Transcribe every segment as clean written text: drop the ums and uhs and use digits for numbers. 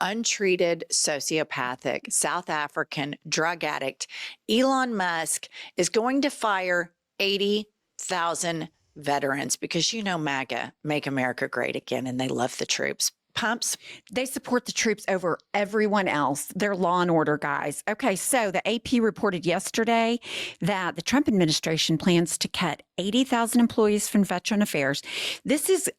untreated, sociopathic, South African drug addict, Elon Musk is going to fire 80,000 veterans because MAGA, Make America Great Again, and they love the troops. Pumps. They support the troops over everyone else. They're law and order guys. Okay, so the AP reported yesterday that the Trump administration plans to cut 80,000 employees from Veteran Affairs. This is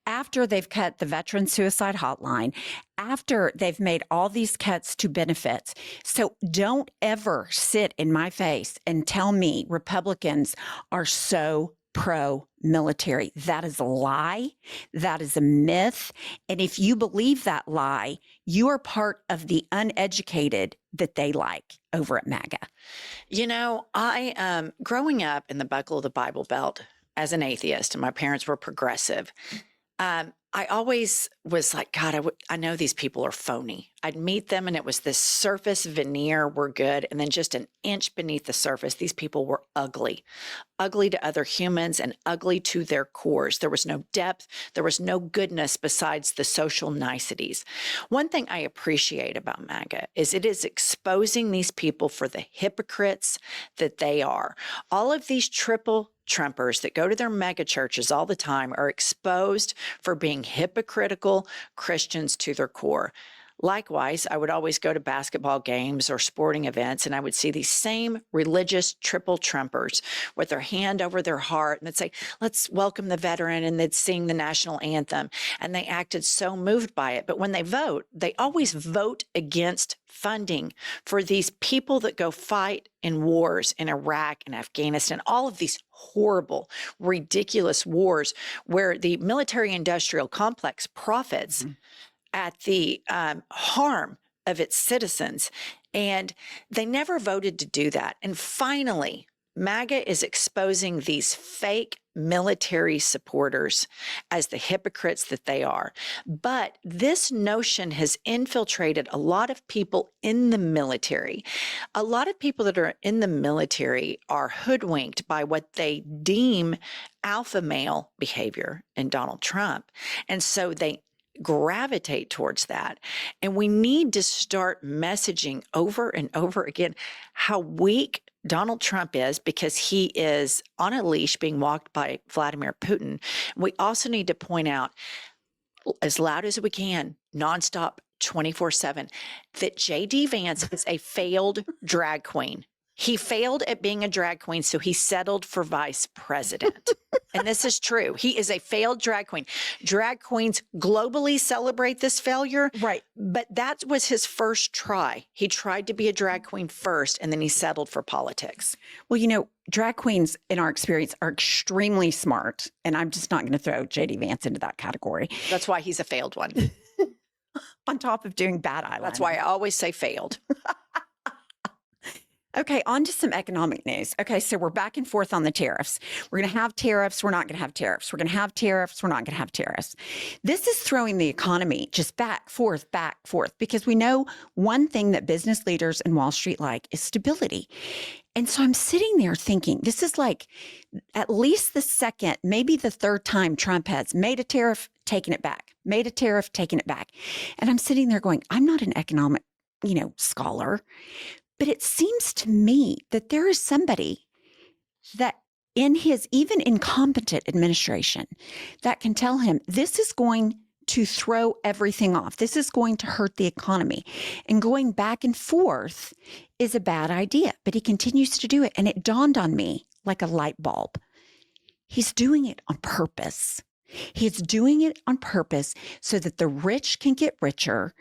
after they've cut the Veteran Suicide Hotline, after they've made all these cuts to benefits. So don't ever sit in my face and tell me Republicans are so pro-military. That is a lie. That is a myth. And if you believe that lie, you are part of the uneducated that they like over at MAGA. I growing up in the buckle of the Bible Belt as an atheist, and my parents were progressive. I always was like, God, I know these people are phony. I'd meet them and it was this surface veneer, we're good. And then just an inch beneath the surface, these people were ugly to other humans and ugly to their cores. There was no depth. There was no goodness besides the social niceties. One thing I appreciate about MAGA is it is exposing these people for the hypocrites that they are. All of these triple Trumpers that go to their mega churches all the time are exposed for being hypocritical Christians to their core. Likewise, I would always go to basketball games or sporting events, and I would see these same religious triple Trumpers with their hand over their heart, and they'd say, let's welcome the veteran, and they'd sing the national anthem, and they acted so moved by it. But when they vote, they always vote against funding for these people that go fight in wars in Iraq and Afghanistan, all of these horrible, ridiculous wars where the military-industrial complex profits at the harm of its citizens. And they never voted to do that. And finally, MAGA is exposing these fake military supporters as the hypocrites that they are. But this notion has infiltrated a lot of people in the military. A lot of people that are in the military are hoodwinked by what they deem alpha male behavior in Donald Trump. And so they gravitate towards that. And we need to start messaging over and over again how weak Donald Trump is because he is on a leash being walked by Vladimir Putin. We also need to point out as loud as we can, nonstop, 24/7, that J.D. Vance is a failed drag queen. He failed at being a drag queen, so he settled for vice president. And this is true. He is a failed drag queen. Drag queens globally celebrate this failure. Right. But that was his first try. He tried to be a drag queen first, and then he settled for politics. Well, drag queens, in our experience, are extremely smart. And I'm just not going to throw J.D. Vance into that category. That's why he's a failed one. On top of doing bad eyeliner. That's why I always say failed. Okay, on to some economic news. Okay, so we're back and forth on the tariffs. We're going to have tariffs. We're not going to have tariffs. We're going to have tariffs. We're not going to have tariffs. This is throwing the economy just back, forth, because we know one thing that business leaders in Wall Street like is stability. And so I'm sitting there thinking, this is like at least the second, maybe the third time Trump has made a tariff, taken it back, made a tariff, taken it back. And I'm sitting there going, I'm not an economic, scholar. But it seems to me that there is somebody that in his even incompetent administration that can tell him this is going to throw everything off. This is going to hurt the economy. And going back and forth is a bad idea. But he continues to do it. And it dawned on me like a light bulb. He's doing it on purpose. He's doing it on purpose so that the rich can get richer.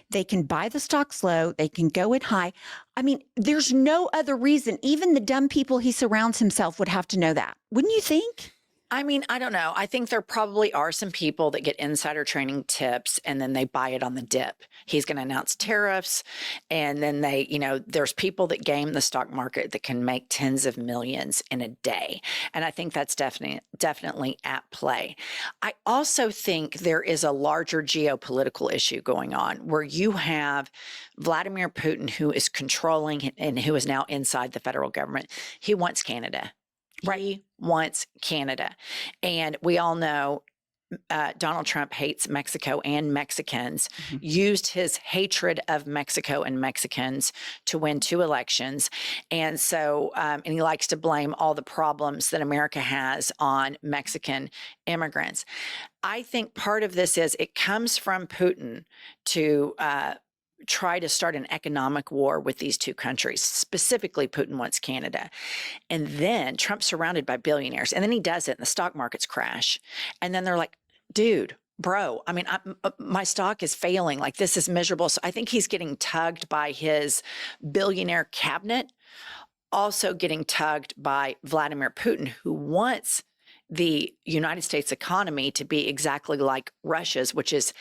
They can buy the stocks low. They can go it high. I mean, there's no other reason. Even the dumb people he surrounds himself would have to know that. Wouldn't you think? I mean, I don't know. I think there probably are some people that get insider trading tips and then they buy it on the dip. He's going to announce tariffs and then there's people that game the stock market that can make tens of millions in a day. And I think that's definitely at play. I also think there is a larger geopolitical issue going on where you have Vladimir Putin, who is controlling and who is now inside the federal government. He wants Canada. Right. He wants Canada. And we all know Donald Trump hates Mexico and Mexicans, used his hatred of Mexico and Mexicans to win 2 elections. And so, and he likes to blame all the problems that America has on Mexican immigrants. I think part of this is it comes from Putin to try to start an economic war with these 2 countries. Specifically, Putin wants Canada. And then Trump's surrounded by billionaires. And then he does it and the stock markets crash. And then they're like, dude, bro, I mean, my stock is failing. Like, this is miserable. So I think he's getting tugged by his billionaire cabinet, also getting tugged by Vladimir Putin, who wants the United States economy to be exactly like Russia's, which is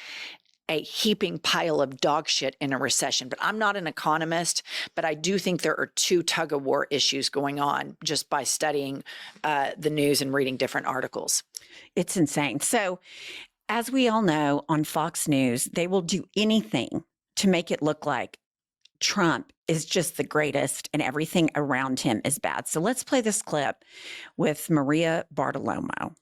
a heaping pile of dog shit in a recession. But I'm not an economist, but I do think there are 2 tug of war issues going on just by studying the news and reading different articles. It's insane. So, as we all know, on Fox News, they will do anything to make it look like Trump is just the greatest and everything around him is bad. So let's play this clip with Maria Bartiromo.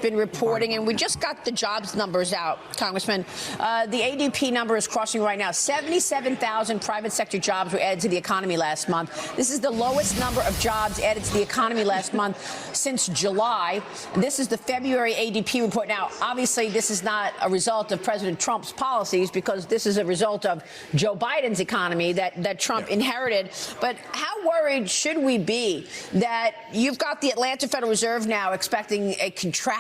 Been reporting, and we just got the jobs numbers out, Congressman. The ADP number is crossing right now. 77,000 private sector jobs were added to the economy last month. This is the lowest number of jobs added to the economy last month since July. This is the February ADP report. Now, obviously, this is not a result of President Trump's policies, because this is a result of Joe Biden's economy that Trump inherited. But how worried should we be that you've got the Atlanta Federal Reserve now expecting a contraction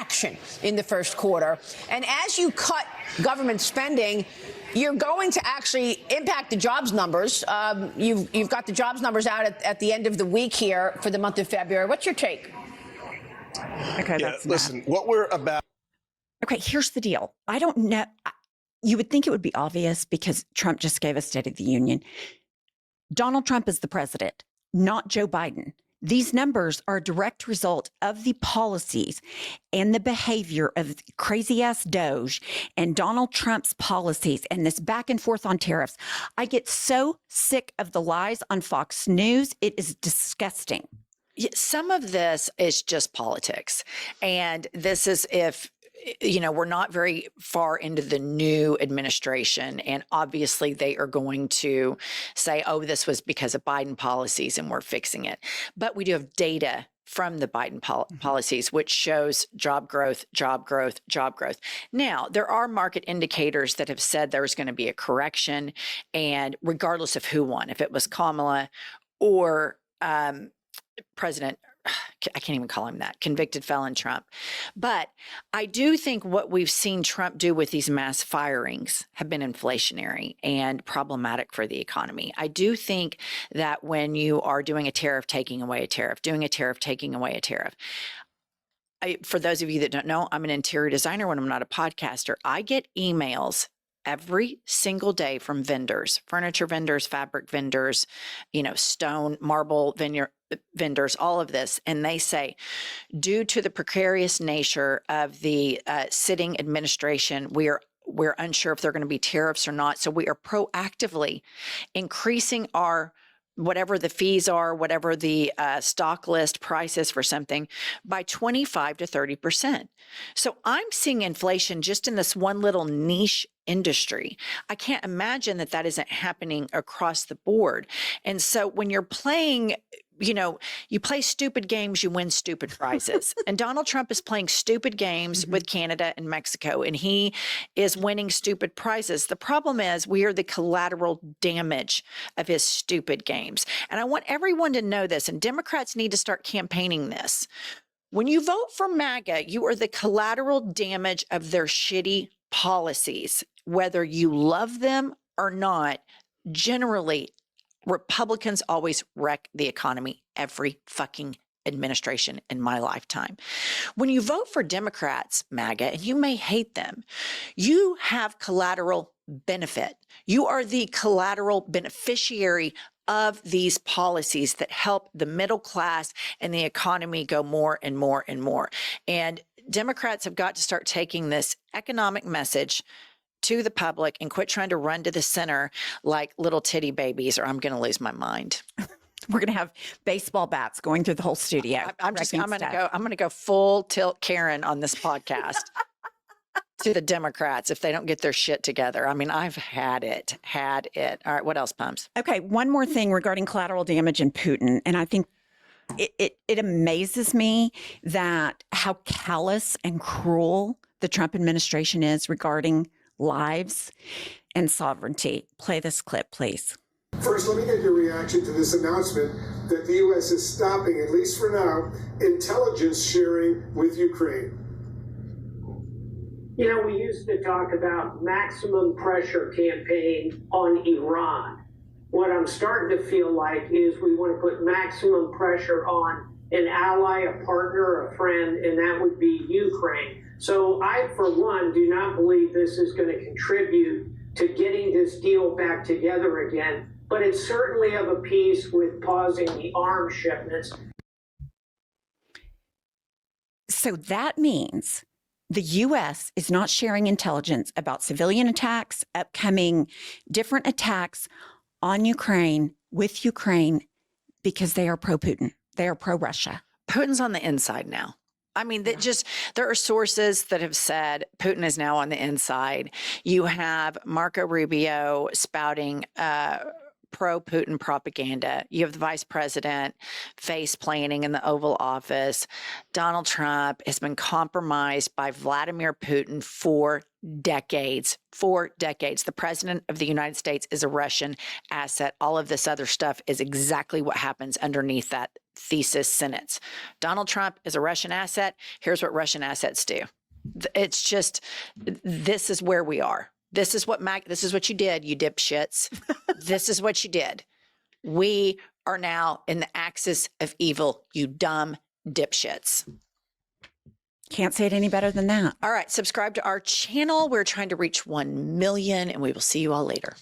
in the first quarter, and as you cut government spending, you're going to actually impact the jobs numbers? You've got the jobs numbers out at the end of the week here for the month of February. What's your take? Okay, yeah, listen, what we're about. Okay, here's the deal. I don't know. You would think it would be obvious because Trump just gave a State of the Union. Donald Trump is the president, not Joe Biden. These numbers are a direct result of the policies and the behavior of crazy ass Doge and Donald Trump's policies and this back and forth on tariffs. I get so sick of the lies on Fox News. It is disgusting. Some of this is just politics. And this is if, you know, we're not very far into the new administration, and obviously they are going to say, oh, this was because of Biden policies and we're fixing it. But we do have data from the Biden policies, which shows job growth, job growth, job growth. Now, there are market indicators that have said there's going to be a correction, and regardless of who won, if it was Kamala or President, I can't even call him that, convicted felon Trump. But I do think what we've seen Trump do with these mass firings have been inflationary and problematic for the economy. I do think that when you are doing a tariff, taking away a tariff, doing a tariff, taking away a tariff. For those of you that don't know, I'm an interior designer when I'm not a podcaster. I get emails every single day from vendors, furniture vendors, fabric vendors, you know, stone, marble vendors, all of this. And they say, due to the precarious nature of the sitting administration, we're unsure if there are going to be tariffs or not. So we are proactively increasing our whatever the fees are, whatever the stock list price is for something, by 25 to 30%. So I'm seeing inflation just in this one little niche industry. I can't imagine that that isn't happening across the board. And so when you're playing, you know, you play stupid games, you win stupid prizes. And Donald Trump is playing stupid games with Canada and Mexico, and he is winning stupid prizes. The problem is we are the collateral damage of his stupid games. And I want everyone to know this, and Democrats need to start campaigning this. When you vote for MAGA, you are the collateral damage of their shitty policies, whether you love them or not. Generally, Republicans always wreck the economy every fucking administration in my lifetime. When you vote for Democrats, MAGA, and you may hate them, you have collateral benefit. You are the collateral beneficiary of these policies that help the middle class and the economy go more and more and more. And Democrats have got to start taking this economic message to the public and quit trying to run to the center like little titty babies, or I'm going to lose my mind. We're going to have baseball bats going through the whole studio. I'm going to go full tilt Karen on this podcast. to the Democrats if they don't get their shit together. I mean, I've had it. All right, what else, Pumps? Okay, one more thing regarding collateral damage and Putin. And I think it amazes me that how callous and cruel the Trump administration is regarding lives and sovereignty. Play this clip, please. First, let me get your reaction to this announcement that the U.S. is stopping, at least for now, intelligence sharing with Ukraine. You know, we used to talk about maximum pressure campaign on Iran. What I'm starting to feel like is we want to put maximum pressure on an ally, a partner, a friend, and that would be Ukraine. So I, for one, do not believe this is going to contribute to getting this deal back together again, but it's certainly of a piece with pausing the arms shipments. So that means the U.S. is not sharing intelligence about civilian attacks, upcoming different attacks on Ukraine, with Ukraine, because they are pro-Putin. They are pro-Russia. Putin's on the inside now. I mean, there are sources that have said Putin is now on the inside. You have Marco Rubio spouting pro-Putin propaganda. You have the vice president face planting in the Oval Office. Donald Trump has been compromised by Vladimir Putin for decades. The president of the United States is a Russian asset. All of this other stuff is exactly what happens underneath that thesis sentence. Donald Trump is a Russian asset. Here's what Russian assets do. It's just, this is where we are. This is what you did, you dipshits. This is what you did. We are now in the axis of evil, you dumb dipshits. Can't say it any better than that. All right, subscribe to our channel. We're trying to reach 1 million, and we will see you all later.